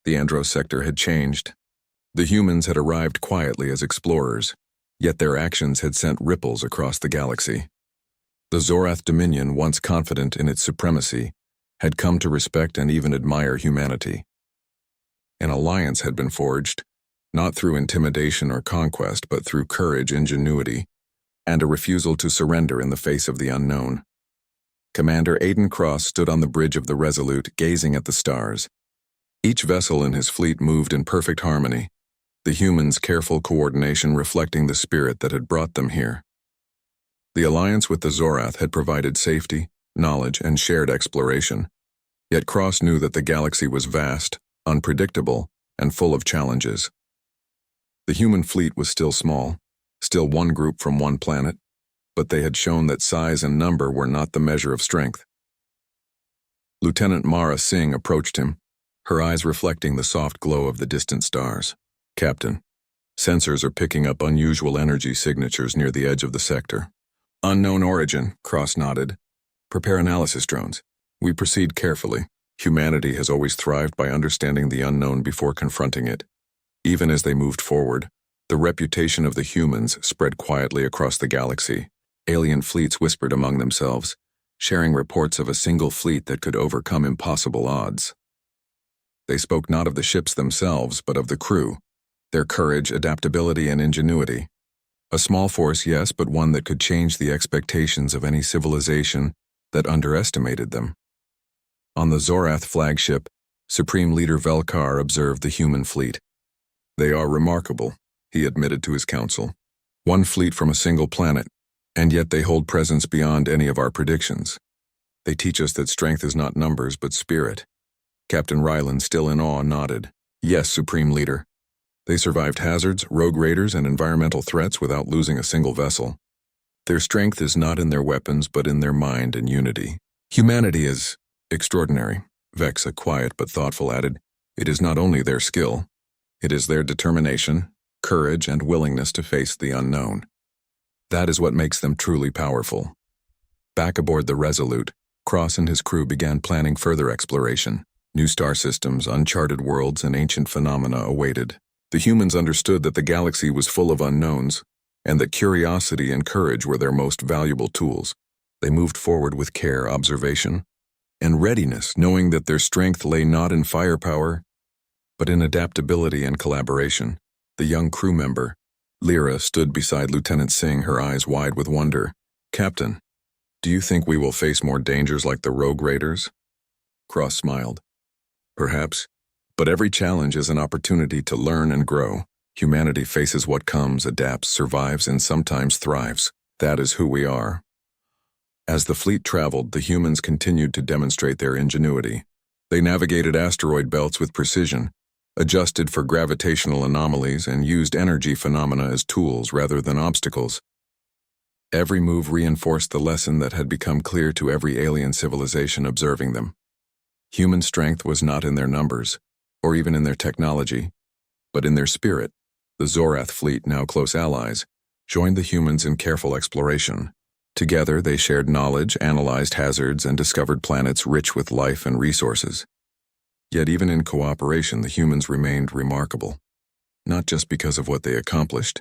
The Andros sector had changed. The humans had arrived quietly as explorers, yet their actions had sent ripples across the galaxy. The Zorath Dominion, once confident in its supremacy, had come to respect and even admire humanity. An alliance had been forged, not through intimidation or conquest, but through courage, ingenuity, and a refusal to surrender in the face of the unknown. Commander Aiden Cross stood on the bridge of the Resolute, gazing at the stars. Each vessel in his fleet moved in perfect harmony, the humans' careful coordination reflecting the spirit that had brought them here. The alliance with the Zorath had provided safety, knowledge, and shared exploration, yet Cross knew that the galaxy was vast, unpredictable, and full of challenges. The human fleet was still small, still one group from one planet, but they had shown that size and number were not the measure of strength. Lieutenant Mara Singh approached him, her eyes reflecting the soft glow of the distant stars. "Captain, sensors are picking up unusual energy signatures near the edge of the sector." "Unknown origin," Cross nodded. "Prepare analysis drones. We proceed carefully. Humanity has always thrived by understanding the unknown before confronting it." Even as they moved forward, the reputation of the humans spread quietly across the galaxy. Alien fleets whispered among themselves, sharing reports of a single fleet that could overcome impossible odds. They spoke not of the ships themselves, but of the crew, their courage, adaptability, and ingenuity. A small force, yes, but one that could change the expectations of any civilization that underestimated them. On the Zorath flagship, Supreme Leader Velkar observed the human fleet. "They are remarkable," he admitted to his council. "One fleet from a single planet, and yet they hold presence beyond any of our predictions. They teach us that strength is not numbers, but spirit." Captain Ryland, still in awe, nodded. "Yes, Supreme Leader. They survived hazards, rogue raiders, and environmental threats without losing a single vessel. Their strength is not in their weapons, but in their mind and unity. Humanity is extraordinary," Vex, a quiet but thoughtful, added. "It is not only their skill. It is their determination, courage, and willingness to face the unknown. That is what makes them truly powerful." Back aboard the Resolute, Cross and his crew began planning further exploration. New star systems, uncharted worlds, and ancient phenomena awaited. The humans understood that the galaxy was full of unknowns, and that curiosity and courage were their most valuable tools. They moved forward with care, observation, and readiness, knowing that their strength lay not in firepower, but in adaptability and collaboration. The young crew member, Lyra, stood beside Lieutenant Singh, her eyes wide with wonder. "Captain, do you think we will face more dangers like the rogue raiders?" Cross smiled. "Perhaps, but every challenge is an opportunity to learn and grow. Humanity faces what comes, adapts, survives, and sometimes thrives. That is who we are." As the fleet traveled, the humans continued to demonstrate their ingenuity. They navigated asteroid belts with precision, adjusted for gravitational anomalies, and used energy phenomena as tools rather than obstacles. Every move reinforced the lesson that had become clear to every alien civilization observing them. Human strength was not in their numbers, or even in their technology, but in their spirit. The Zorath fleet, now close allies, joined the humans in careful exploration. Together, they shared knowledge, analyzed hazards, and discovered planets rich with life and resources. Yet even in cooperation, the humans remained remarkable, not just because of what they accomplished,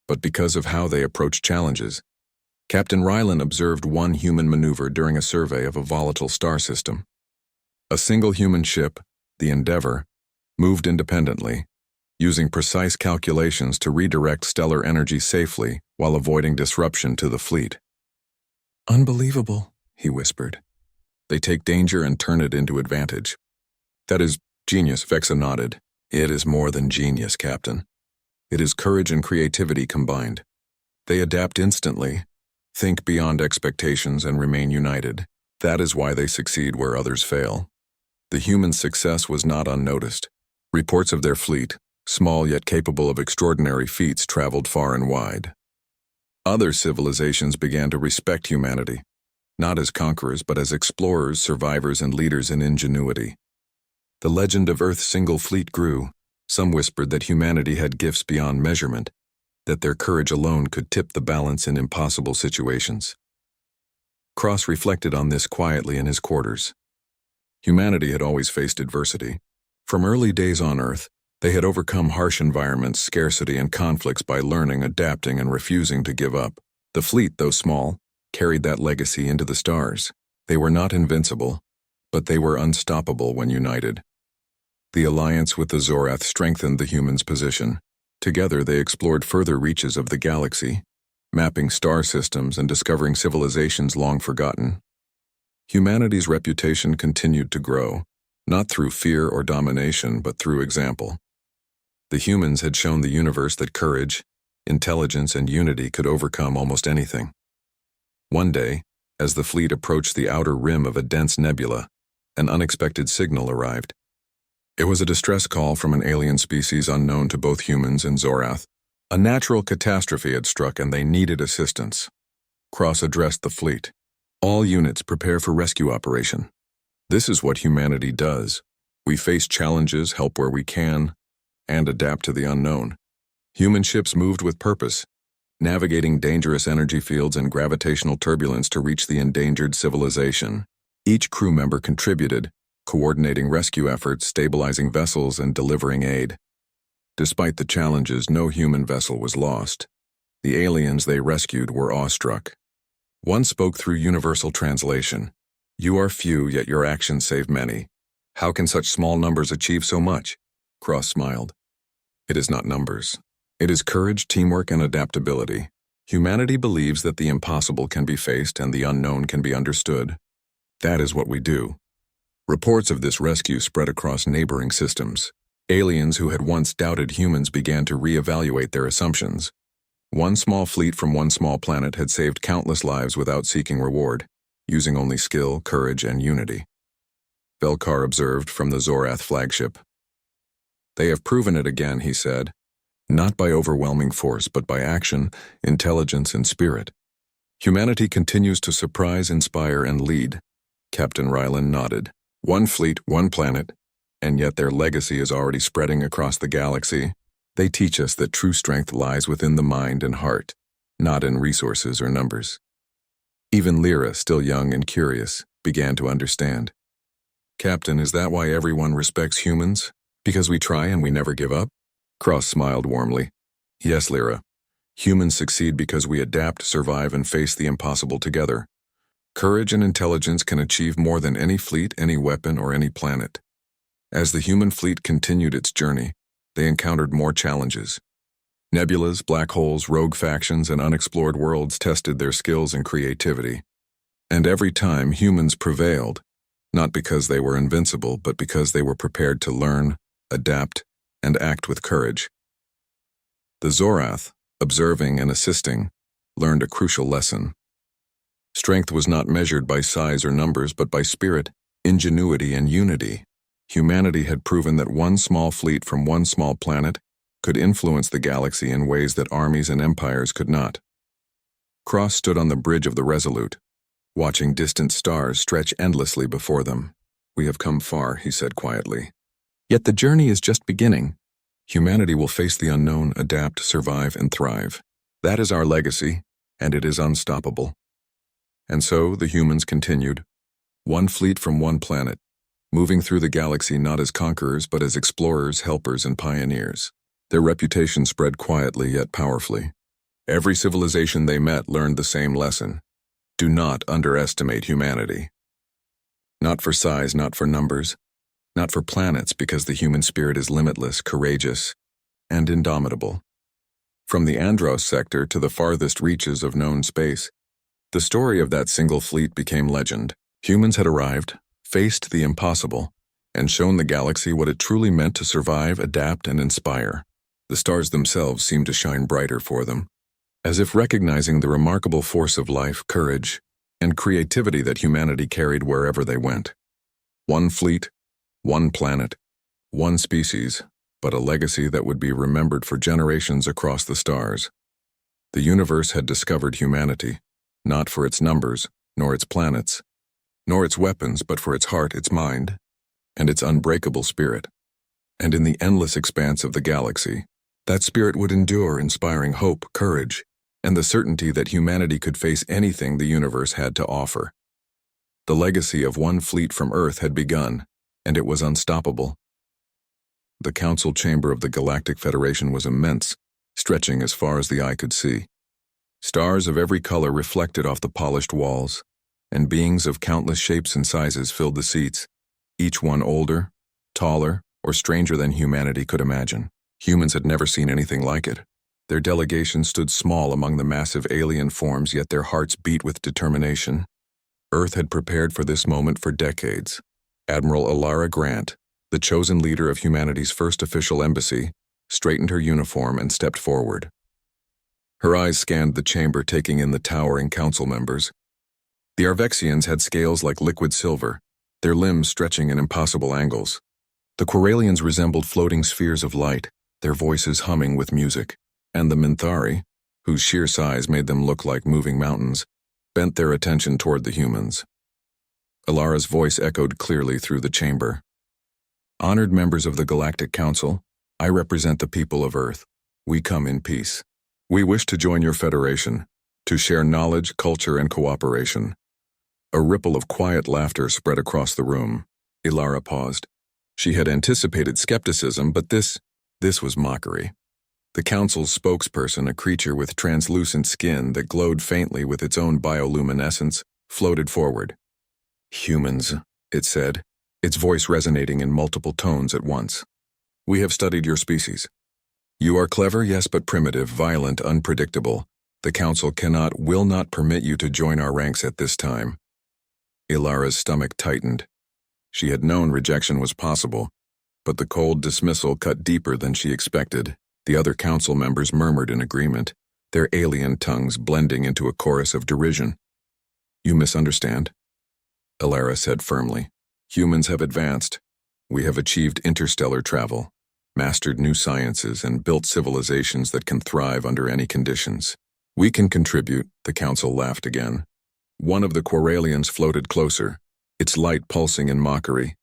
but because of how they approached challenges. Captain Ryland observed one human maneuver during a survey of a volatile star system. A single human ship, the Endeavor, moved independently, using precise calculations to redirect stellar energy safely while avoiding disruption to the fleet. "Unbelievable," he whispered. "They take danger and turn it into advantage." "That is genius," Vexa nodded. "It is more than genius, Captain. It is courage and creativity combined. They adapt instantly, think beyond expectations, and remain united. That is why they succeed where others fail." The human success was not unnoticed. Reports of their fleet, small yet capable of extraordinary feats, traveled far and wide. Other civilizations began to respect humanity, not as conquerors but as explorers, survivors, and leaders in ingenuity. The legend of Earth's single fleet grew. Some whispered that humanity had gifts beyond measurement, that their courage alone could tip the balance in impossible situations. Cross reflected on this quietly in his quarters. Humanity had always faced adversity, From early days on Earth, they had overcome harsh environments, scarcity, and conflicts by learning, adapting, and refusing to give up. The fleet, though small, carried that legacy into the stars. They were not invincible, but they were unstoppable when united. The alliance with the Zorath strengthened the humans' position. Together they explored further reaches of the galaxy, mapping star systems and discovering civilizations long forgotten. Humanity's reputation continued to grow, not through fear or domination, but through example. The humans had shown the universe that courage, intelligence, and unity could overcome almost anything. One day, as the fleet approached the outer rim of a dense nebula, an unexpected signal arrived. It was a distress call from an alien species unknown to both humans and Zorath. A natural catastrophe had struck and they needed assistance. Cross addressed the fleet. All units prepare for rescue operation. This is what humanity does. We face challenges, help where we can, and adapt to the unknown. Human ships moved with purpose, navigating dangerous energy fields and gravitational turbulence to reach the endangered civilization. Each crew member contributed, coordinating rescue efforts, stabilizing vessels, and delivering aid. Despite the challenges, no human vessel was lost. The aliens they rescued were awestruck. One spoke through universal translation. "You are few, yet your actions save many. How can such small numbers achieve so much?" Cross smiled. "It is not numbers. It is courage, teamwork, and adaptability. Humanity believes that the impossible can be faced and the unknown can be understood. That is what we do." Reports of this rescue spread across neighboring systems. Aliens who had once doubted humans began to reevaluate their assumptions. One small fleet from one small planet had saved countless lives without seeking reward, using only skill, courage, and unity. Velkar observed from the Zorath flagship. "They have proven it again," he said. "Not by overwhelming force, but by action, intelligence, and spirit. Humanity continues to surprise, inspire, and lead." Captain Rylan nodded. "One fleet, one planet, and yet their legacy is already spreading across the galaxy. They teach us that true strength lies within the mind and heart, not in resources or numbers." Even Lyra, still young and curious, began to understand. "Captain, is that why everyone respects humans? Because we try and we never give up?" Cross smiled warmly. "Yes, Lyra. Humans succeed because we adapt, survive, and face the impossible together. Courage and intelligence can achieve more than any fleet, any weapon, or any planet." As the human fleet continued its journey, they encountered more challenges. Nebulas, black holes, rogue factions, and unexplored worlds tested their skills and creativity. And every time, humans prevailed, not because they were invincible, but because they were prepared to learn, adapt, and act with courage. The Zorath, observing and assisting, learned a crucial lesson. Strength was not measured by size or numbers, but by spirit, ingenuity, and unity. Humanity had proven that one small fleet from one small planet could influence the galaxy in ways that armies and empires could not. Cross stood on the bridge of the Resolute, watching distant stars stretch endlessly before them. "We have come far," he said quietly. "Yet the journey is just beginning. Humanity will face the unknown, adapt, survive, and thrive. That is our legacy, and it is unstoppable." And so the humans continued. One fleet from one planet, moving through the galaxy not as conquerors but as explorers, helpers, and pioneers. Their reputation spread quietly yet powerfully. Every civilization they met learned the same lesson. Do not underestimate humanity. Not for size, not for numbers, not for planets, because the human spirit is limitless, courageous, and indomitable. From the Andros sector to the farthest reaches of known space, the story of that single fleet became legend. Humans had arrived, faced the impossible, and shown the galaxy what it truly meant to survive, adapt, and inspire. The stars themselves seemed to shine brighter for them, as if recognizing the remarkable force of life, courage, and creativity that humanity carried wherever they went. One fleet, one planet, one species, but a legacy that would be remembered for generations across the stars. The universe had discovered humanity, not for its numbers, nor its planets, nor its weapons, but for its heart, its mind, and its unbreakable spirit. And in the endless expanse of the galaxy, that spirit would endure, inspiring hope, courage, and the certainty that humanity could face anything the universe had to offer. The legacy of one fleet from Earth had begun, and it was unstoppable. The council chamber of the Galactic Federation was immense, stretching as far as the eye could see. Stars of every color reflected off the polished walls, and beings of countless shapes and sizes filled the seats, each one older, taller, or stranger than humanity could imagine. Humans had never seen anything like it. Their delegation stood small among the massive alien forms, yet their hearts beat with determination. Earth had prepared for this moment for decades. Admiral Alara Grant, the chosen leader of humanity's first official embassy, straightened her uniform and stepped forward. Her eyes scanned the chamber, taking in the towering council members. The Arvexians had scales like liquid silver, their limbs stretching in impossible angles. The Corellians resembled floating spheres of light, their voices humming with music. And the Minthari, whose sheer size made them look like moving mountains, bent their attention toward the humans. Alara's voice echoed clearly through the chamber. Honored members of the Galactic Council, I represent the people of Earth. We come in peace. We wish to join your federation, to share knowledge, culture, and cooperation. A ripple of quiet laughter spread across the room. Alara paused. She had anticipated skepticism, but this was mockery. The council's spokesperson, a creature with translucent skin that glowed faintly with its own bioluminescence, floated forward. Humans, it said, its voice resonating in multiple tones at once. We have studied your species. You are clever, yes, but primitive, violent, unpredictable. The council will not permit you to join our ranks at this time. Alara's stomach tightened. She had known rejection was possible, but the cold dismissal cut deeper than she expected. The other council members murmured in agreement, their alien tongues blending into a chorus of derision. You misunderstand, Alara said firmly. Humans have advanced. We have achieved interstellar travel, mastered new sciences, and built civilizations that can thrive under any conditions. We can contribute, the council laughed again. One of the Corellians floated closer, its light pulsing in mockery.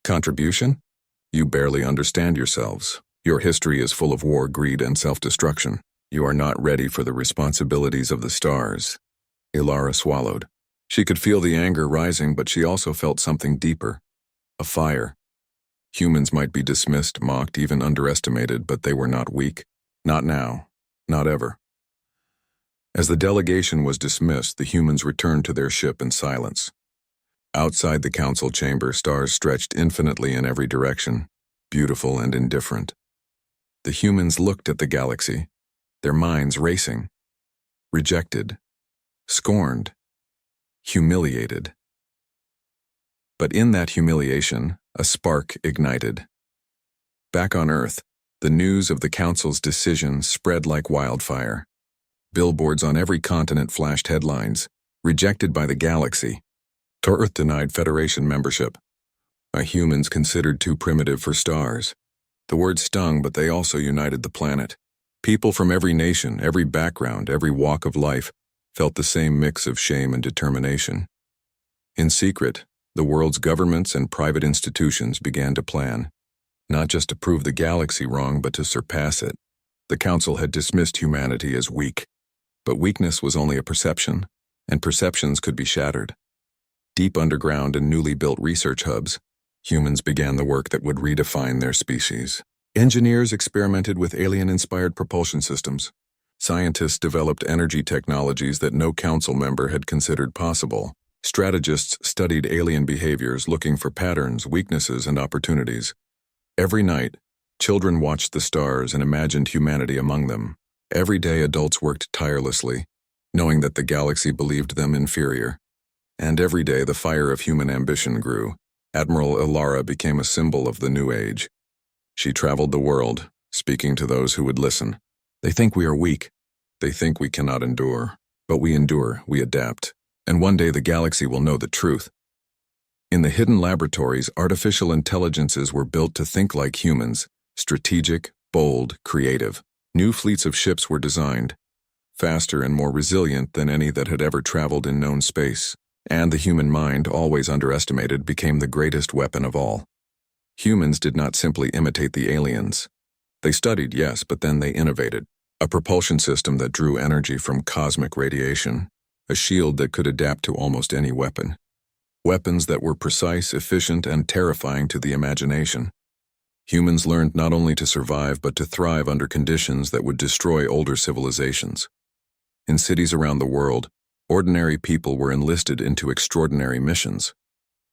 Contribution? You barely understand yourselves. Your history is full of war, greed, and self-destruction. You are not ready for the responsibilities of the stars. Alara swallowed. She could feel the anger rising, but she also felt something deeper. A fire. Humans might be dismissed, mocked, even underestimated, but they were not weak. Not now. Not ever. As the delegation was dismissed, the humans returned to their ship in silence. Outside the council chamber, stars stretched infinitely in every direction, beautiful and indifferent. The humans looked at the galaxy, their minds racing. Rejected, scorned, humiliated. But in that humiliation, a spark ignited. Back on Earth, the news of the Council's decision spread like wildfire. Billboards on every continent flashed headlines, rejected by the galaxy. To Earth denied Federation membership. Humans considered too primitive for stars. The words stung, but they also united the planet. People from every nation, every background, every walk of life felt the same mix of shame and determination. In secret, the world's governments and private institutions began to plan, not just to prove the galaxy wrong, but to surpass it. The Council had dismissed humanity as weak, but weakness was only a perception, and perceptions could be shattered. Deep underground and newly built research hubs, humans began the work that would redefine their species. Engineers experimented with alien-inspired propulsion systems. Scientists developed energy technologies that no council member had considered possible. Strategists studied alien behaviors, looking for patterns, weaknesses, and opportunities. Every night, children watched the stars and imagined humanity among them. Every day, adults worked tirelessly, knowing that the galaxy believed them inferior. And every day, the fire of human ambition grew. Admiral Alara became a symbol of the new age. She traveled the world, speaking to those who would listen. They think we are weak. They think we cannot endure. But we endure, we adapt. And one day the galaxy will know the truth. In the hidden laboratories, artificial intelligences were built to think like humans, strategic, bold, creative. New fleets of ships were designed, faster and more resilient than any that had ever traveled in known space. And the human mind, always underestimated, became the greatest weapon of all. Humans did not simply imitate the aliens. They studied, yes, but then they innovated. A propulsion system that drew energy from cosmic radiation. A shield that could adapt to almost any weapon. Weapons that were precise, efficient, and terrifying to the imagination. Humans learned not only to survive but to thrive under conditions that would destroy older civilizations. In cities around the world, ordinary people were enlisted into extraordinary missions.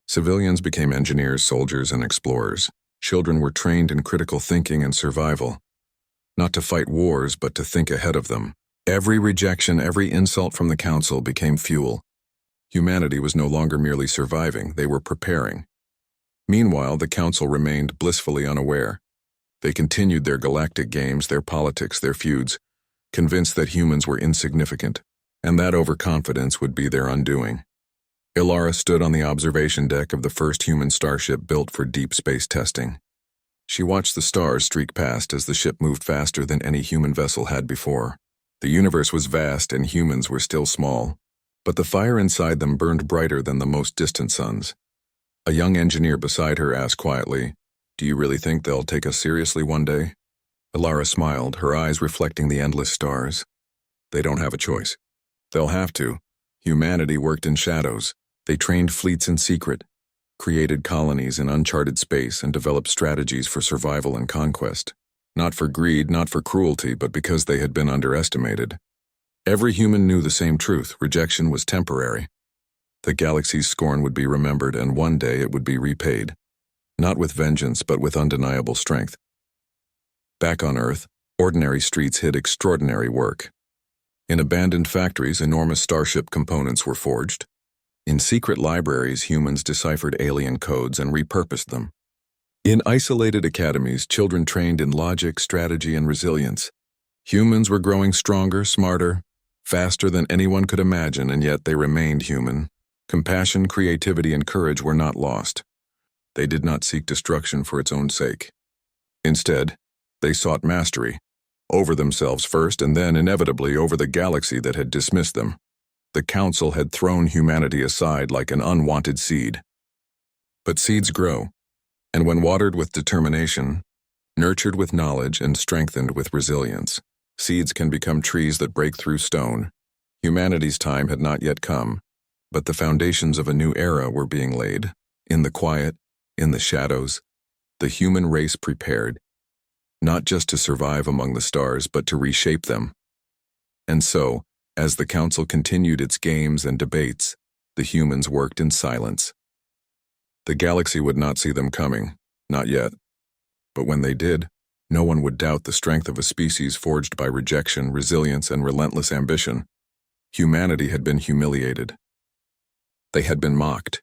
Civilians became engineers, soldiers, and explorers. Children were trained in critical thinking and survival, not to fight wars but to think ahead of them. Every rejection, every insult from the Council became fuel. Humanity was no longer merely surviving, they were preparing. Meanwhile, the Council remained blissfully unaware. They continued their galactic games, their politics, their feuds, convinced that humans were insignificant, and that overconfidence would be their undoing. Ilara stood on the observation deck of the first human starship built for deep space testing. She watched the stars streak past as the ship moved faster than any human vessel had before. The universe was vast and humans were still small, but the fire inside them burned brighter than the most distant suns. A young engineer beside her asked quietly, "Do you really think they'll take us seriously one day?" Ilara smiled, her eyes reflecting the endless stars. "They don't have a choice. They'll have to. Humanity worked in shadows. They trained fleets in secret, created colonies in uncharted space, and developed strategies for survival and conquest. Not for greed, not for cruelty, but because they had been underestimated. Every human knew the same truth: rejection was temporary. The galaxy's scorn would be remembered, and one day it would be repaid. Not with vengeance, but with undeniable strength. Back on Earth, ordinary streets hid extraordinary work. In abandoned factories, enormous starship components were forged. In secret libraries, humans deciphered alien codes and repurposed them. In isolated academies, children trained in logic, strategy, and resilience. Humans were growing stronger, smarter, faster than anyone could imagine, and yet they remained human. Compassion, creativity, and courage were not lost. They did not seek destruction for its own sake. Instead, they sought mastery, over themselves first, and then, inevitably, over the galaxy that had dismissed them. The Council had thrown humanity aside like an unwanted seed. But seeds grow, and when watered with determination, nurtured with knowledge, and strengthened with resilience, seeds can become trees that break through stone. Humanity's time had not yet come, but the foundations of a new era were being laid. In the quiet, in the shadows, the human race prepared, not just to survive among the stars, but to reshape them. And so, as the Council continued its games and debates, the humans worked in silence. The galaxy would not see them coming, not yet. But when they did, no one would doubt the strength of a species forged by rejection, resilience, and relentless ambition. Humanity had been humiliated. They had been mocked.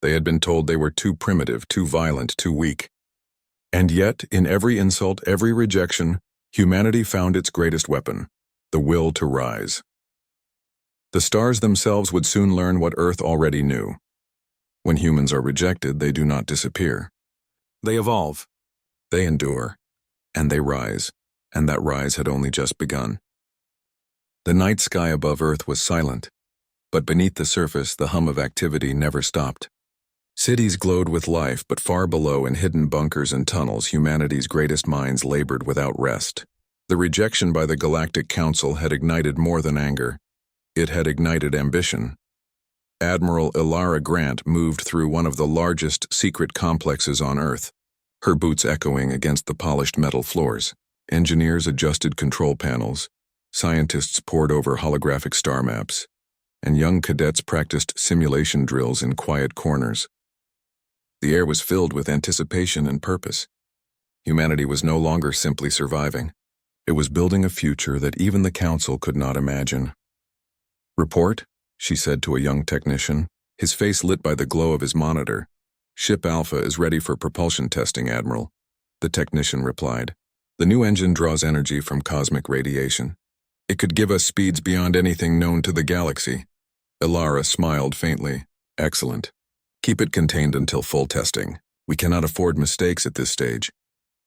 They had been told they were too primitive, too violent, too weak. And yet, in every insult, every rejection, humanity found its greatest weapon: the will to rise. The stars themselves would soon learn what Earth already knew. When humans are rejected, they do not disappear. They evolve, they endure, and they rise, and that rise had only just begun. The night sky above Earth was silent, but beneath the surface, the hum of activity never stopped. Cities glowed with life, but far below, in hidden bunkers and tunnels, humanity's greatest minds labored without rest. The rejection by the Galactic Council had ignited more than anger. It had ignited ambition. Admiral Ilara Grant moved through one of the largest secret complexes on Earth, her boots echoing against the polished metal floors. Engineers adjusted control panels, scientists pored over holographic star maps, and young cadets practiced simulation drills in quiet corners. The air was filled with anticipation and purpose. Humanity was no longer simply surviving. It was building a future that even the Council could not imagine. "Report," she said to a young technician, his face lit by the glow of his monitor. "Ship Alpha is ready for propulsion testing, Admiral," the technician replied. "The new engine draws energy from cosmic radiation. It could give us speeds beyond anything known to the galaxy." Ilara smiled faintly. "Excellent. Keep it contained until full testing. We cannot afford mistakes at this stage."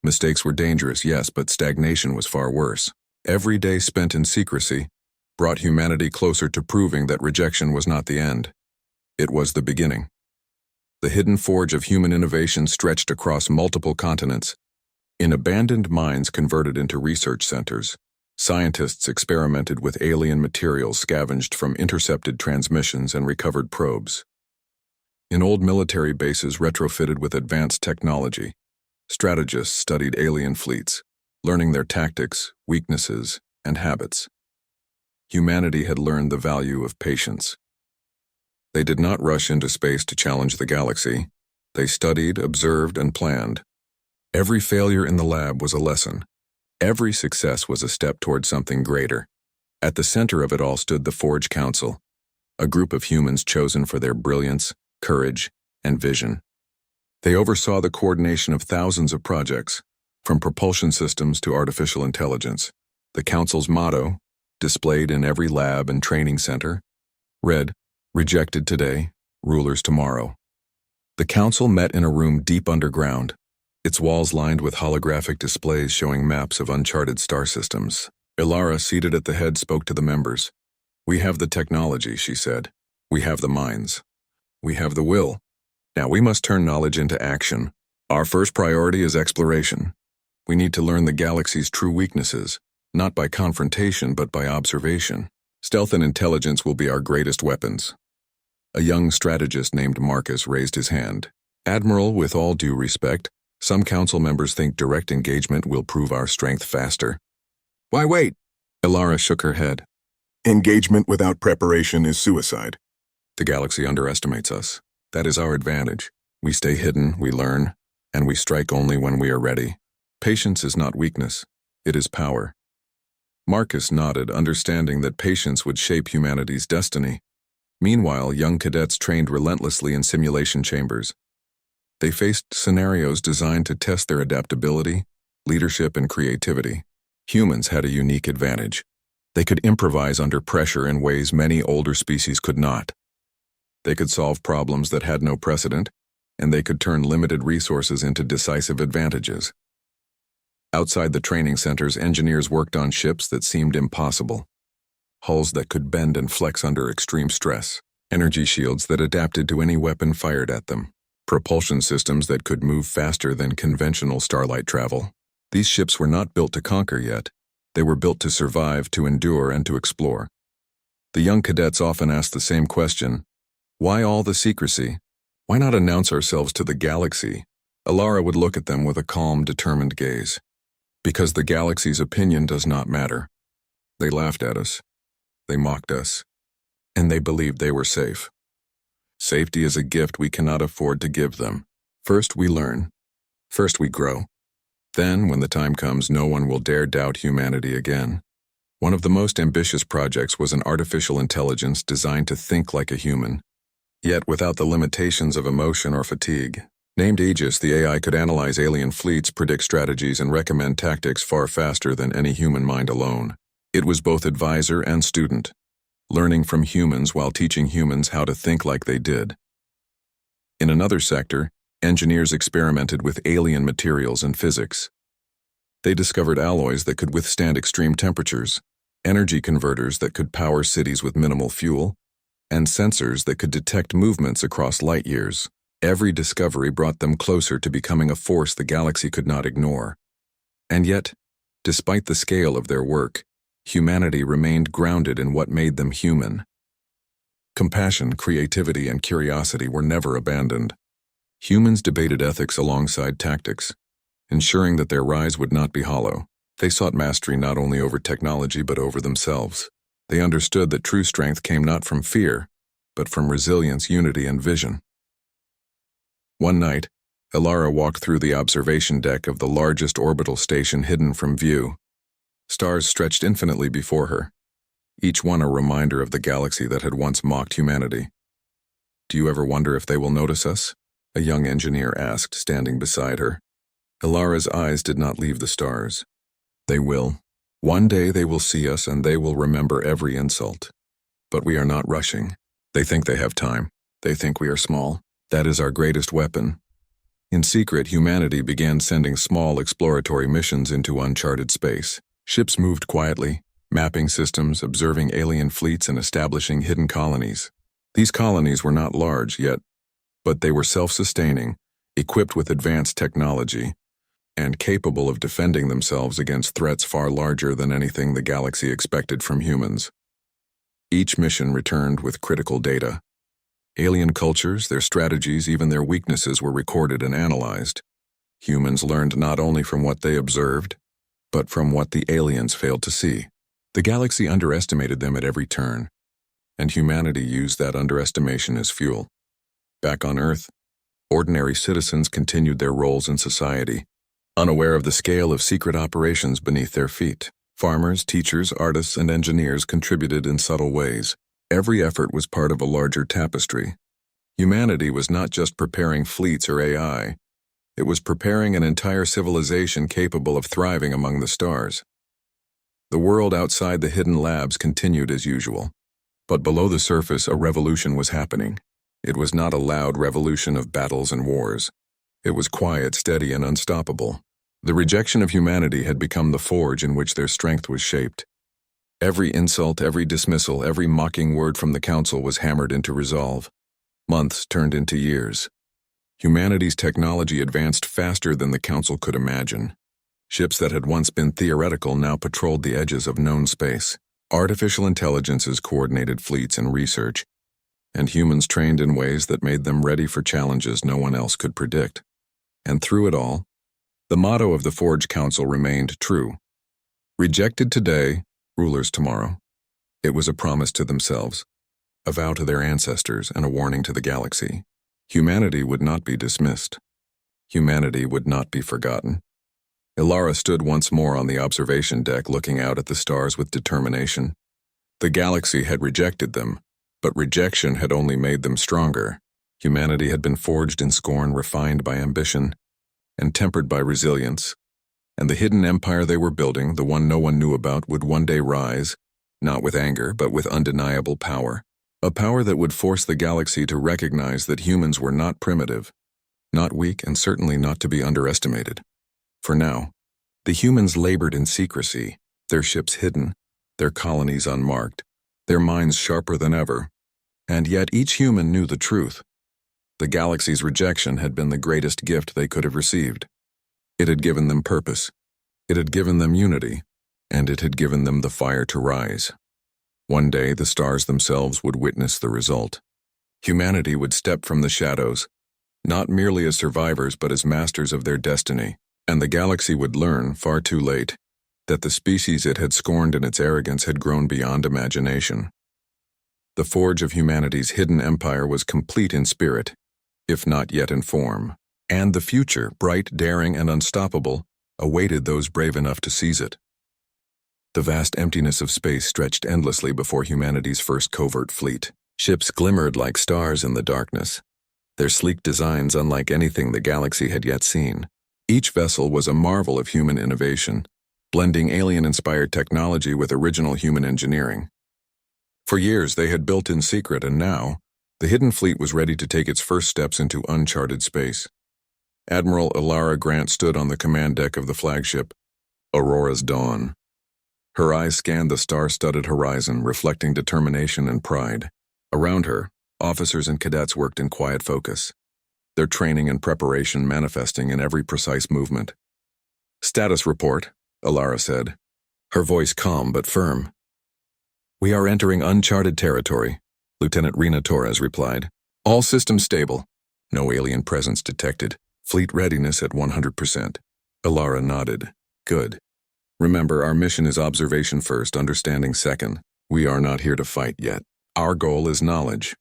Mistakes were dangerous, yes, but stagnation was far worse. Every day spent in secrecy brought humanity closer to proving that rejection was not the end. It was the beginning. The hidden forge of human innovation stretched across multiple continents. In abandoned mines converted into research centers, scientists experimented with alien materials scavenged from intercepted transmissions and recovered probes. In old military bases retrofitted with advanced technology, Strategists studied alien fleets, learning their tactics, weaknesses, and habits. Humanity had learned the value of patience. They did not rush into space to challenge the galaxy. They studied, observed, and planned. Every failure in the lab was a lesson. Every success was a step toward something greater. At the center of it all stood the Forge Council, a group of humans chosen for their brilliance, courage, and vision. They oversaw the coordination of thousands of projects, from propulsion systems to artificial intelligence. The Council's motto, displayed in every lab and training center, read, "Rejected today, rulers tomorrow." The Council met in a room deep underground, its walls lined with holographic displays showing maps of uncharted star systems. Ilara, seated at the head, spoke to the members. "We have the technology," she said. "We have the minds. We have the will. Now we must turn knowledge into action. Our first priority is exploration. We need to learn the galaxy's true weaknesses, not by confrontation but by observation. Stealth and intelligence will be our greatest weapons." A young strategist named Marcus raised his hand. "Admiral, with all due respect, some council members think direct engagement will prove our strength faster." "Why wait?" Ilara shook her head. "Engagement without preparation is suicide." "The galaxy underestimates us. That is our advantage. We stay hidden, we learn, and we strike only when we are ready. Patience is not weakness, it is power." Marcus nodded, understanding that patience would shape humanity's destiny. Meanwhile, young cadets trained relentlessly in simulation chambers. They faced scenarios designed to test their adaptability, leadership, and creativity. Humans had a unique advantage. They could improvise under pressure in ways many older species could not. They could solve problems that had no precedent, and they could turn limited resources into decisive advantages. Outside the training centers, engineers worked on ships that seemed impossible. Hulls that could bend and flex under extreme stress, energy shields that adapted to any weapon fired at them, propulsion systems that could move faster than conventional starlight travel. These ships were not built to conquer yet. They were built to survive, to endure, and to explore. The young cadets often asked the same question: why all the secrecy? Why not announce ourselves to the galaxy? Ilara would look at them with a calm, determined gaze. Because the galaxy's opinion does not matter. They laughed at us. They mocked us. And they believed they were safe. Safety is a gift we cannot afford to give them. First we learn. First we grow. Then, when the time comes, no one will dare doubt humanity again. One of the most ambitious projects was an artificial intelligence designed to think like a human, yet without the limitations of emotion or fatigue. Named Aegis, the AI could analyze alien fleets, predict strategies, and recommend tactics far faster than any human mind alone. It was both advisor and student, learning from humans while teaching humans how to think like they did. In another sector, engineers experimented with alien materials and physics. They discovered alloys that could withstand extreme temperatures, energy converters that could power cities with minimal fuel, and sensors that could detect movements across light years. Every discovery brought them closer to becoming a force the galaxy could not ignore. And yet, despite the scale of their work, humanity remained grounded in what made them human. Compassion, creativity, and curiosity were never abandoned. Humans debated ethics alongside tactics, ensuring that their rise would not be hollow. They sought mastery not only over technology but over themselves. They understood that true strength came not from fear, but from resilience, unity, and vision. One night, Ilara walked through the observation deck of the largest orbital station hidden from view. Stars stretched infinitely before her, each one a reminder of the galaxy that had once mocked humanity. "Do you ever wonder if they will notice us?" a young engineer asked, standing beside her. Ilara's eyes did not leave the stars. "They will. One day they will see us and they will remember every insult. But we are not rushing. They think they have time. They think we are small. That is our greatest weapon." In secret, humanity began sending small exploratory missions into uncharted space. Ships moved quietly, mapping systems, observing alien fleets, and establishing hidden colonies. These colonies were not large yet, but they were self-sustaining, equipped with advanced technology, and capable of defending themselves against threats far larger than anything the galaxy expected from humans. Each mission returned with critical data. Alien cultures, their strategies, even their weaknesses were recorded and analyzed. Humans learned not only from what they observed, but from what the aliens failed to see. The galaxy underestimated them at every turn, and humanity used that underestimation as fuel. Back on Earth, ordinary citizens continued their roles in society, unaware of the scale of secret operations beneath their feet. Farmers, teachers, artists, and engineers contributed in subtle ways. Every effort was part of a larger tapestry. Humanity was not just preparing fleets or AI, it was preparing an entire civilization capable of thriving among the stars. The world outside the hidden labs continued as usual, but below the surface a revolution was happening. It was not a loud revolution of battles and wars. It was quiet, steady, and unstoppable. The rejection of humanity had become the forge in which their strength was shaped. Every insult, every dismissal, every mocking word from the Council was hammered into resolve. Months turned into years. Humanity's technology advanced faster than the Council could imagine. Ships that had once been theoretical now patrolled the edges of known space. Artificial intelligences coordinated fleets and research, and humans trained in ways that made them ready for challenges no one else could predict. And through it all, the motto of the Forge Council remained true. Rejected today, rulers tomorrow. It was a promise to themselves, a vow to their ancestors, and a warning to the galaxy. Humanity would not be dismissed. Humanity would not be forgotten. Ilara stood once more on the observation deck looking out at the stars with determination. The galaxy had rejected them, but rejection had only made them stronger. Humanity had been forged in scorn, refined by ambition, and tempered by resilience. And the hidden empire they were building, the one no one knew about, would one day rise, not with anger, but with undeniable power. A power that would force the galaxy to recognize that humans were not primitive, not weak, and certainly not to be underestimated. For now, the humans labored in secrecy, their ships hidden, their colonies unmarked, their minds sharper than ever. And yet each human knew the truth. The galaxy's rejection had been the greatest gift they could have received. It had given them purpose, it had given them unity, and it had given them the fire to rise. One day the stars themselves would witness the result. Humanity would step from the shadows, not merely as survivors but as masters of their destiny, and the galaxy would learn, far too late, that the species it had scorned in its arrogance had grown beyond imagination. The forge of humanity's hidden empire was complete in spirit, if not yet in form, and the future, bright, daring, and unstoppable, awaited those brave enough to seize it. The vast emptiness of space stretched endlessly before humanity's first covert fleet. Ships glimmered like stars in the darkness, their sleek designs unlike anything the galaxy had yet seen. Each vessel was a marvel of human innovation, blending alien-inspired technology with original human engineering. For years they had built in secret, and now, the hidden fleet was ready to take its first steps into uncharted space. Admiral Ilara Grant stood on the command deck of the flagship, Aurora's Dawn. Her eyes scanned the star-studded horizon, reflecting determination and pride. Around her, officers and cadets worked in quiet focus, their training and preparation manifesting in every precise movement. "Status report," Ilara said, her voice calm but firm. "We are entering uncharted territory," Lieutenant Rena Torres replied. "All systems stable. No alien presence detected. Fleet readiness at 100%. Ilara nodded. "Good. Remember, our mission is observation first, understanding second. We are not here to fight yet. Our goal is knowledge."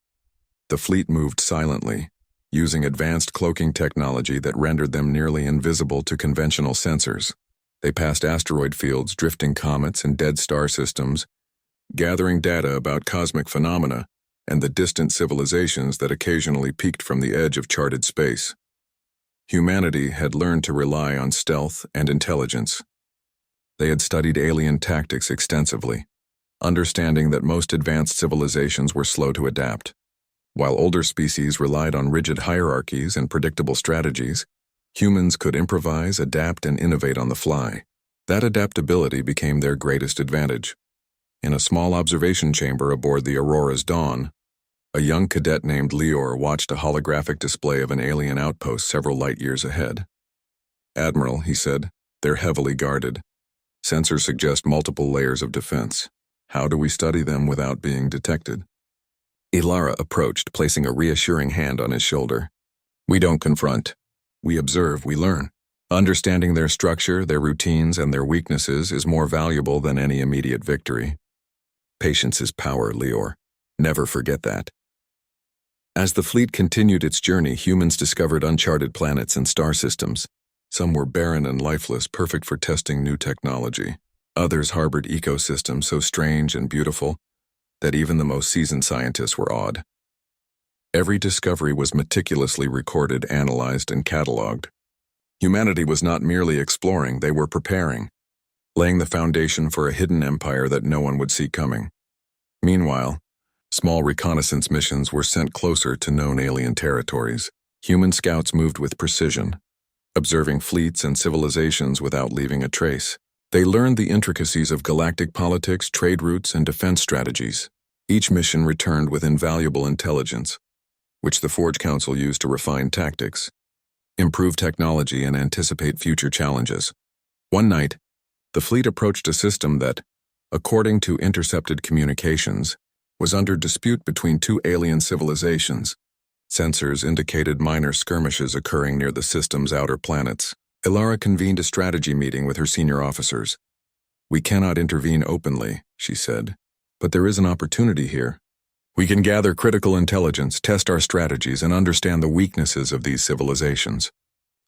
The fleet moved silently, using advanced cloaking technology that rendered them nearly invisible to conventional sensors. They passed asteroid fields, drifting comets, and dead star systems, gathering data about cosmic phenomena and the distant civilizations that occasionally peeked from the edge of charted space. Humanity had learned to rely on stealth and intelligence. They had studied alien tactics extensively, understanding that most advanced civilizations were slow to adapt. While older species relied on rigid hierarchies and predictable strategies, humans could improvise, adapt, and innovate on the fly. That adaptability became their greatest advantage. In a small observation chamber aboard the Aurora's Dawn, a young cadet named Leor watched a holographic display of an alien outpost several light years ahead. "Admiral," he said, "they're heavily guarded. Sensors suggest multiple layers of defense. How do we study them without being detected?" Ilara approached, placing a reassuring hand on his shoulder. "We don't confront. We observe, we learn. Understanding their structure, their routines, and their weaknesses is more valuable than any immediate victory. Patience is power, Leor. Never forget that. As the fleet continued its journey, humans discovered uncharted planets and star systems. Some were barren and lifeless, perfect for testing new technology. Others harbored ecosystems so strange and beautiful that even the most seasoned scientists were awed. Every discovery was meticulously recorded, analyzed, and cataloged. Humanity was not merely exploring, they were preparing, laying the foundation for a hidden empire that no one would see coming. Meanwhile, small reconnaissance missions were sent closer to known alien territories. Human scouts moved with precision, observing fleets and civilizations without leaving a trace. They learned the intricacies of galactic politics, trade routes, and defense strategies. Each mission returned with invaluable intelligence, which the Forge Council used to refine tactics, improve technology, and anticipate future challenges. One night, the fleet approached a system that, according to intercepted communications, was under dispute between two alien civilizations. Sensors indicated minor skirmishes occurring near the system's outer planets. Ilara convened a strategy meeting with her senior officers. "We cannot intervene openly," she said, "but there is an opportunity here. We can gather critical intelligence, test our strategies, and understand the weaknesses of these civilizations.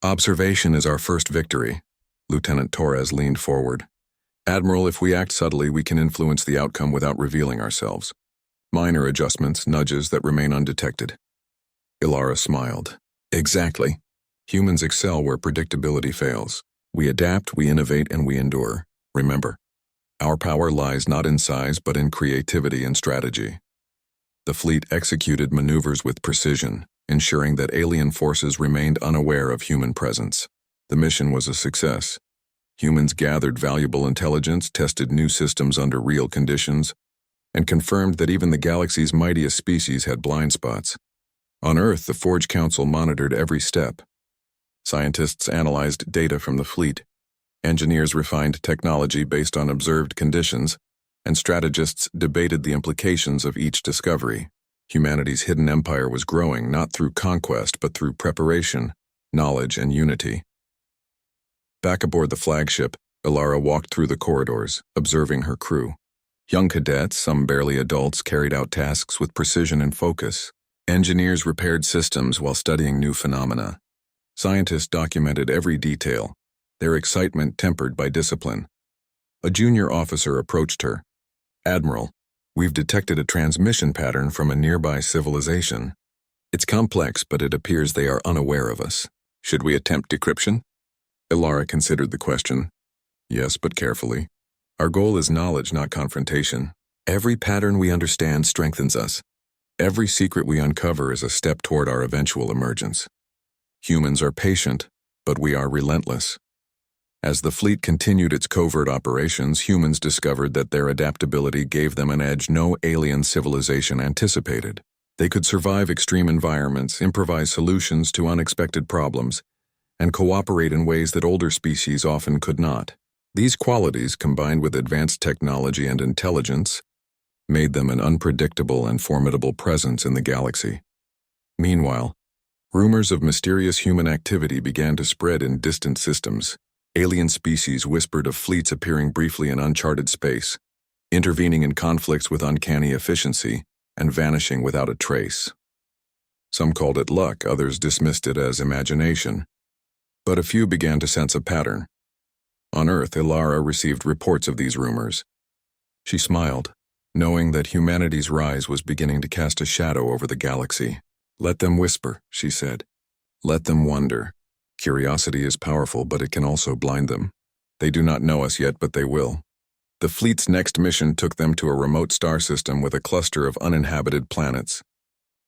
Observation is our first victory." Lieutenant Torres leaned forward. "Admiral, if we act subtly, we can influence the outcome without revealing ourselves. Minor adjustments, nudges that remain undetected." Ilara smiled. "Exactly. Humans excel where predictability fails. We adapt, we innovate, and we endure. Remember, our power lies not in size but in creativity and strategy." The fleet executed maneuvers with precision, ensuring that alien forces remained unaware of human presence. The mission was a success. Humans gathered valuable intelligence, tested new systems under real conditions, and confirmed that even the galaxy's mightiest species had blind spots. On Earth, the Forge Council monitored every step. Scientists analyzed data from the fleet. Engineers refined technology based on observed conditions, and strategists debated the implications of each discovery. Humanity's hidden empire was growing not through conquest but through preparation, knowledge, and unity. Back aboard the flagship, Ilara walked through the corridors, observing her crew. Young cadets, some barely adults, carried out tasks with precision and focus. Engineers repaired systems while studying new phenomena. Scientists documented every detail, their excitement tempered by discipline. A junior officer approached her. "Admiral, we've detected a transmission pattern from a nearby civilization. It's complex, but it appears they are unaware of us. Should we attempt decryption?" Ilara considered the question. "Yes, but carefully. Our goal is knowledge, not confrontation. Every pattern we understand strengthens us. Every secret we uncover is a step toward our eventual emergence. Humans are patient, but we are relentless." As the fleet continued its covert operations, humans discovered that their adaptability gave them an edge no alien civilization anticipated. They could survive extreme environments, improvise solutions to unexpected problems, and cooperate in ways that older species often could not. These qualities, combined with advanced technology and intelligence, made them an unpredictable and formidable presence in the galaxy. Meanwhile, rumors of mysterious human activity began to spread in distant systems. Alien species whispered of fleets appearing briefly in uncharted space, intervening in conflicts with uncanny efficiency, and vanishing without a trace. Some called it luck, others dismissed it as imagination. But a few began to sense a pattern. On Earth, Ilara received reports of these rumors. She smiled, knowing that humanity's rise was beginning to cast a shadow over the galaxy. "Let them whisper," she said. "Let them wonder. Curiosity is powerful, but it can also blind them. They do not know us yet, but they will." The fleet's next mission took them to a remote star system with a cluster of uninhabited planets.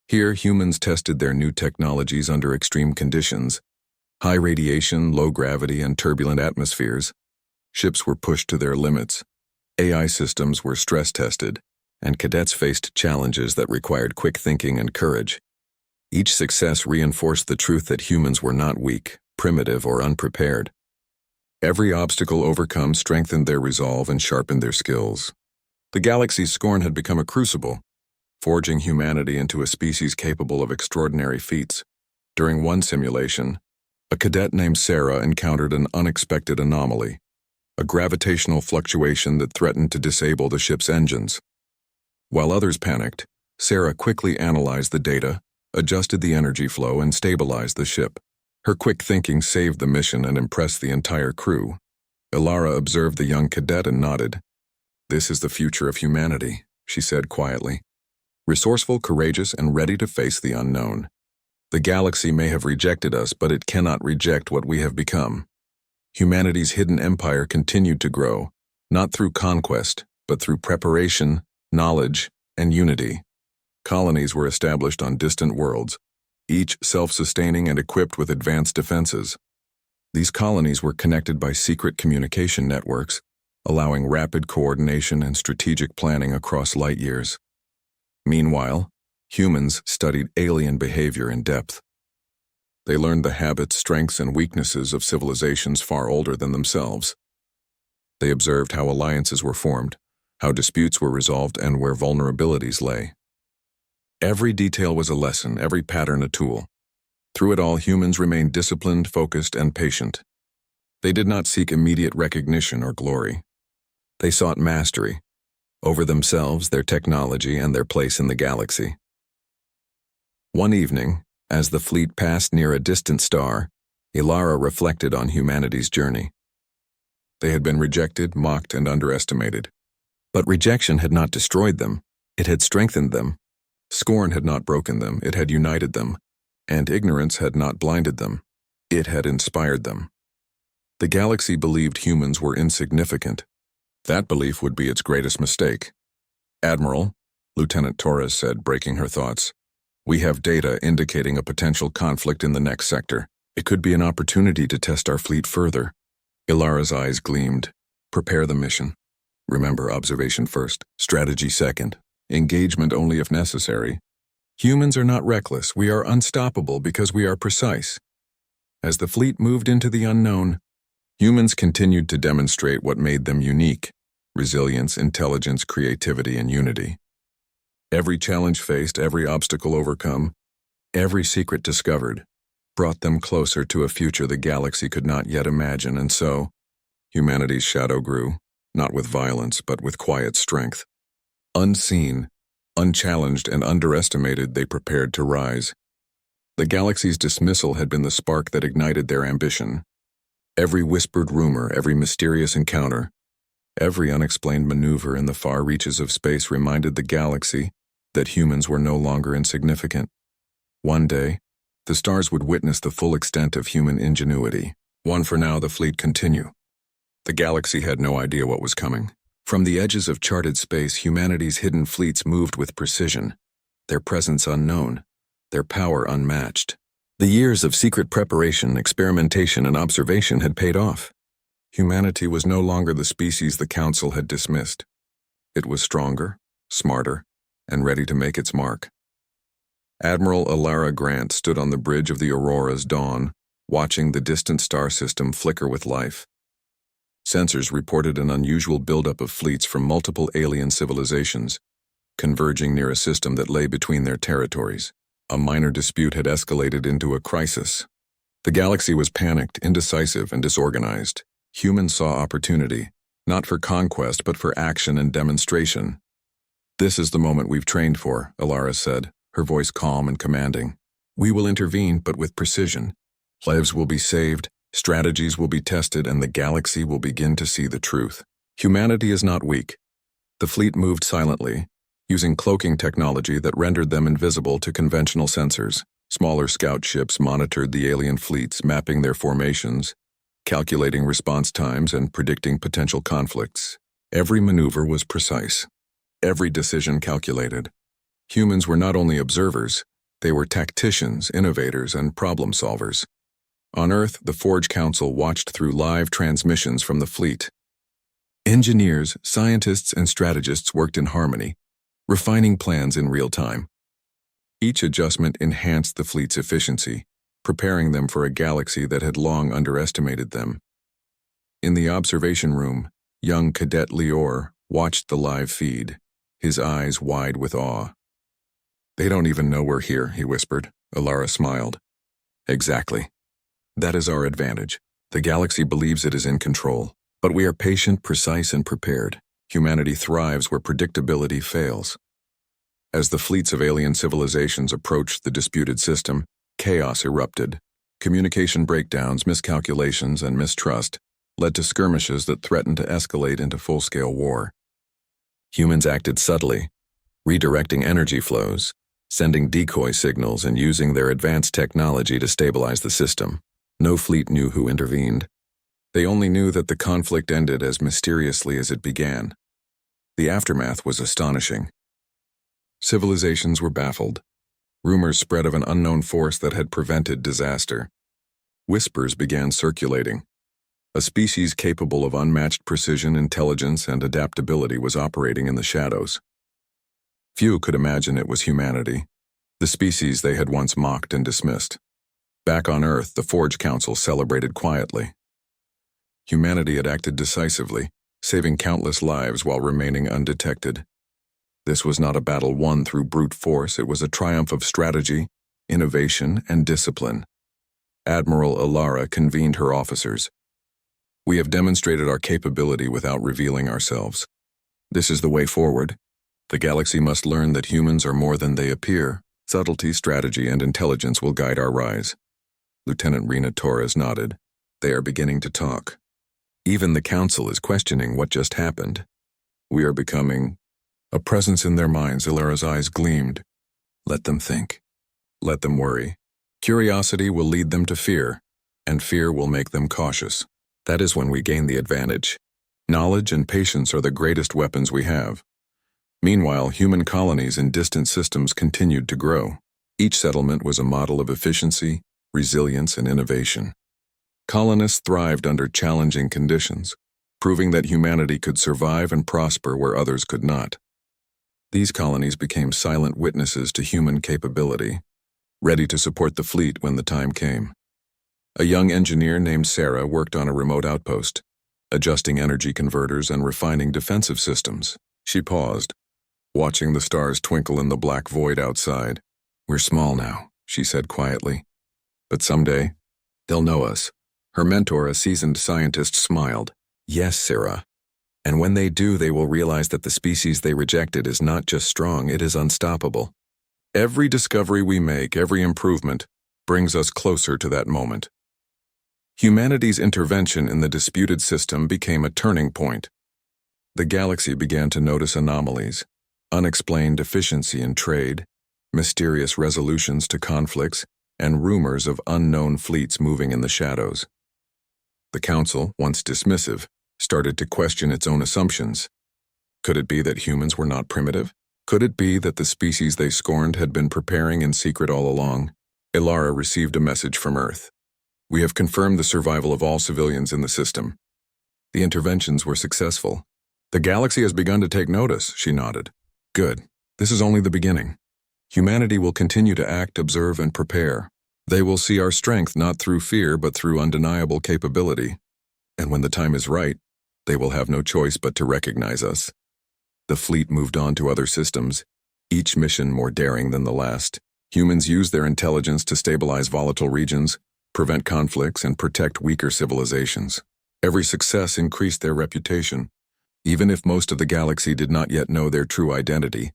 Here, humans tested their new technologies under extreme conditions. High radiation, low gravity, and turbulent atmospheres. Ships were pushed to their limits. AI systems were stress-tested, and cadets faced challenges that required quick thinking and courage. Each success reinforced the truth that humans were not weak, primitive, or unprepared. Every obstacle overcome strengthened their resolve and sharpened their skills. The galaxy's scorn had become a crucible, forging humanity into a species capable of extraordinary feats. During one simulation, A cadet named Sarah encountered an unexpected anomaly, a gravitational fluctuation that threatened to disable the ship's engines. While others panicked, Sarah quickly analyzed the data, adjusted the energy flow, and stabilized the ship. Her quick thinking saved the mission and impressed the entire crew. Ilara observed the young cadet and nodded. "This is the future of humanity," she said quietly. "Resourceful, courageous, and ready to face the unknown. The galaxy may have rejected us, but it cannot reject what we have become." Humanity's hidden empire continued to grow, not through conquest, but through preparation, knowledge, and unity. Colonies were established on distant worlds, each self-sustaining and equipped with advanced defenses. These colonies were connected by secret communication networks, allowing rapid coordination and strategic planning across light years. Meanwhile, humans studied alien behavior in depth. They learned the habits, strengths, and weaknesses of civilizations far older than themselves. They observed how alliances were formed, how disputes were resolved, and where vulnerabilities lay. Every detail was a lesson, every pattern a tool. Through it all, humans remained disciplined, focused, and patient. They did not seek immediate recognition or glory. They sought mastery over themselves, their technology, and their place in the galaxy. One evening, as the fleet passed near a distant star, Ilara reflected on humanity's journey. They had been rejected, mocked, and underestimated. But rejection had not destroyed them, it had strengthened them. Scorn had not broken them, it had united them. And ignorance had not blinded them, it had inspired them. The galaxy believed humans were insignificant. That belief would be its greatest mistake. "Admiral," Lieutenant Torres said, breaking her thoughts, "we have data indicating a potential conflict in the next sector. It could be an opportunity to test our fleet further." Ilara's eyes gleamed. "Prepare the mission. Remember, observation first, strategy second, engagement only if necessary. Humans are not reckless, we are unstoppable because we are precise." As the fleet moved into the unknown, humans continued to demonstrate what made them unique: resilience, intelligence, creativity, and unity. Every challenge faced, every obstacle overcome, every secret discovered, brought them closer to a future the galaxy could not yet imagine, and so, humanity's shadow grew, not with violence, but with quiet strength. Unseen, unchallenged, and underestimated, they prepared to rise. The galaxy's dismissal had been the spark that ignited their ambition. Every whispered rumor, every mysterious encounter, every unexplained maneuver in the far reaches of space reminded the galaxy that humans were no longer insignificant. One day, the stars would witness the full extent of human ingenuity. One for now, the fleet continue. The galaxy had no idea what was coming. From the edges of charted space, humanity's hidden fleets moved with precision, their presence unknown, their power unmatched. The years of secret preparation, experimentation, and observation had paid off. Humanity was no longer the species the Council had dismissed. It was stronger, smarter, and ready to make its mark. Admiral Ilara Grant stood on the bridge of the Aurora's dawn, watching the distant star system flicker with life. Sensors reported an unusual buildup of fleets from multiple alien civilizations, converging near a system that lay between their territories. A minor dispute had escalated into a crisis. The galaxy was panicked, indecisive, and disorganized. Humans saw opportunity, not for conquest, but for action and demonstration. "This is the moment we've trained for," Ilara said, her voice calm and commanding. "We will intervene, but with precision. Lives will be saved, strategies will be tested, and the galaxy will begin to see the truth. Humanity is not weak." The fleet moved silently, using cloaking technology that rendered them invisible to conventional sensors. Smaller scout ships monitored the alien fleets, mapping their formations, calculating response times, and predicting potential conflicts. Every maneuver was precise, every decision calculated. Humans were not only observers, they were tacticians, innovators, and problem solvers. On Earth, the Forge Council watched through live transmissions from the fleet. Engineers, scientists, and strategists worked in harmony, refining plans in real time. Each adjustment enhanced the fleet's efficiency, preparing them for a galaxy that had long underestimated them. In the observation room, young Cadet Lior watched the live feed, his eyes wide with awe. "They don't even know we're here," he whispered. Ilara smiled. "Exactly. That is our advantage. The galaxy believes it is in control, but we are patient, precise, and prepared. Humanity thrives where predictability fails. As the fleets of alien civilizations approached the disputed system, chaos erupted. Communication breakdowns, miscalculations, and mistrust led to skirmishes that threatened to escalate into full-scale war. Humans acted subtly, redirecting energy flows, sending decoy signals, and using their advanced technology to stabilize the system. No fleet knew who intervened. They only knew that the conflict ended as mysteriously as it began. The aftermath was astonishing. Civilizations were baffled. Rumors spread of an unknown force that had prevented disaster. Whispers began circulating. A species capable of unmatched precision, intelligence, and adaptability was operating in the shadows. Few could imagine it was humanity, the species they had once mocked and dismissed. Back on Earth, the Forge Council celebrated quietly. Humanity had acted decisively, saving countless lives while remaining undetected. This was not a battle won through brute force, it was a triumph of strategy, innovation, and discipline. Admiral Ilara convened her officers. We have demonstrated our capability without revealing ourselves. This is the way forward. The galaxy must learn that humans are more than they appear. Subtlety, strategy, and intelligence will guide our rise. Lieutenant Rena Torres nodded. They are beginning to talk. Even the council is questioning what just happened. We are becoming a presence in their minds. Ilara's eyes gleamed. Let them think. Let them worry. Curiosity will lead them to fear, and fear will make them cautious. That is when we gain the advantage. Knowledge and patience are the greatest weapons we have. Meanwhile, human colonies in distant systems continued to grow. Each settlement was a model of efficiency, resilience, and innovation. Colonists thrived under challenging conditions, proving that humanity could survive and prosper where others could not. These colonies became silent witnesses to human capability, ready to support the fleet when the time came. A young engineer named Sarah worked on a remote outpost, adjusting energy converters and refining defensive systems. She paused, watching the stars twinkle in the black void outside. We're small now, she said quietly. But someday, they'll know us. Her mentor, a seasoned scientist, smiled. Yes, Sarah. And when they do, they will realize that the species they rejected is not just strong, it is unstoppable. Every discovery we make, every improvement, brings us closer to that moment. Humanity's intervention in the disputed system became a turning point. The galaxy began to notice anomalies, unexplained deficiency in trade, mysterious resolutions to conflicts, and rumors of unknown fleets moving in the shadows. The Council, once dismissive, started to question its own assumptions. Could it be that humans were not primitive? Could it be that the species they scorned had been preparing in secret all along? Ilara received a message from Earth. We have confirmed the survival of all civilians in the system. The interventions were successful. The galaxy has begun to take notice, she nodded. Good. This is only the beginning. Humanity will continue to act, observe, and prepare. They will see our strength not through fear but through undeniable capability. And when the time is right, they will have no choice but to recognize us. The fleet moved on to other systems, each mission more daring than the last. Humans used their intelligence to stabilize volatile regions, prevent conflicts, and protect weaker civilizations. Every success increased their reputation, even if most of the galaxy did not yet know their true identity.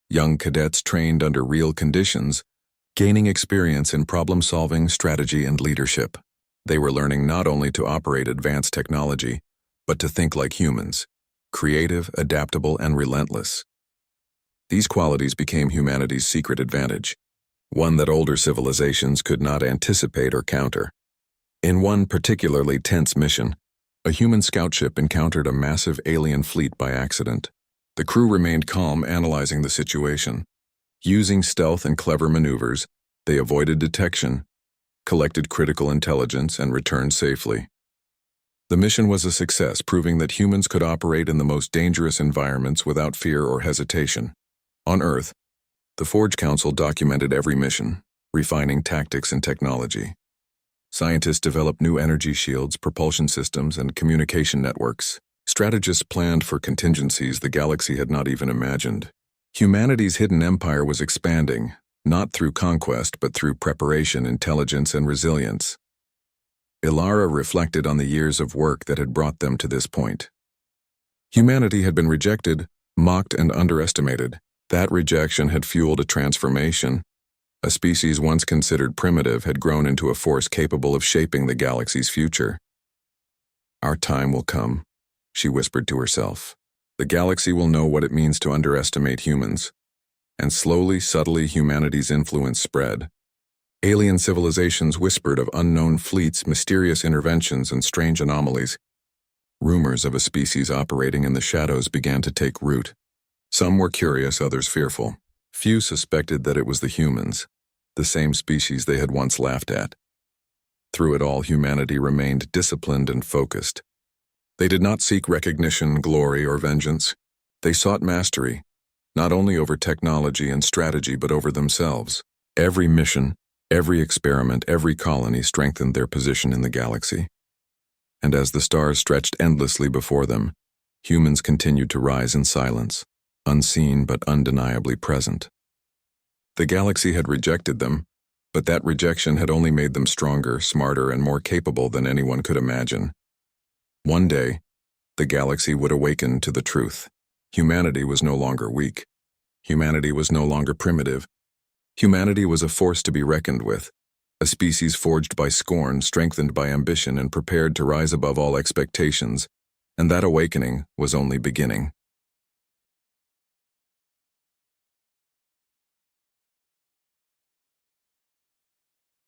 Young cadets trained under real conditions, gaining experience in problem-solving, strategy, and leadership. They were learning not only to operate advanced technology, but to think like humans, creative, adaptable, and relentless. These qualities became humanity's secret advantage, one that older civilizations could not anticipate or counter. In one particularly tense mission, a human scout ship encountered a massive alien fleet by accident. The crew remained calm, analyzing the situation. Using stealth and clever maneuvers, they avoided detection, collected critical intelligence, and returned safely. The mission was a success, proving that humans could operate in the most dangerous environments without fear or hesitation. On Earth, the Forge Council documented every mission, refining tactics and technology. Scientists developed new energy shields, propulsion systems, and communication networks. Strategists planned for contingencies the galaxy had not even imagined. Humanity's hidden empire was expanding, not through conquest but through preparation, intelligence, and resilience. Ilara reflected on the years of work that had brought them to this point. Humanity had been rejected, mocked, and underestimated. That rejection had fueled a transformation. A species once considered primitive had grown into a force capable of shaping the galaxy's future. "Our time will come," she whispered to herself. "The galaxy will know what it means to underestimate humans." And slowly, subtly, humanity's influence spread. Alien civilizations whispered of unknown fleets, mysterious interventions, and strange anomalies. Rumors of a species operating in the shadows began to take root. Some were curious, others fearful. Few suspected that it was the humans, the same species they had once laughed at. Through it all, humanity remained disciplined and focused. They did not seek recognition, glory, or vengeance. They sought mastery, not only over technology and strategy, but over themselves. Every mission, every experiment, every colony strengthened their position in the galaxy. And as the stars stretched endlessly before them, humans continued to rise in silence, unseen but undeniably present. The galaxy had rejected them, but that rejection had only made them stronger, smarter, and more capable than anyone could imagine. One day, the galaxy would awaken to the truth. Humanity was no longer weak. Humanity was no longer primitive. Humanity was a force to be reckoned with, a species forged by scorn, strengthened by ambition, and prepared to rise above all expectations, and that awakening was only beginning.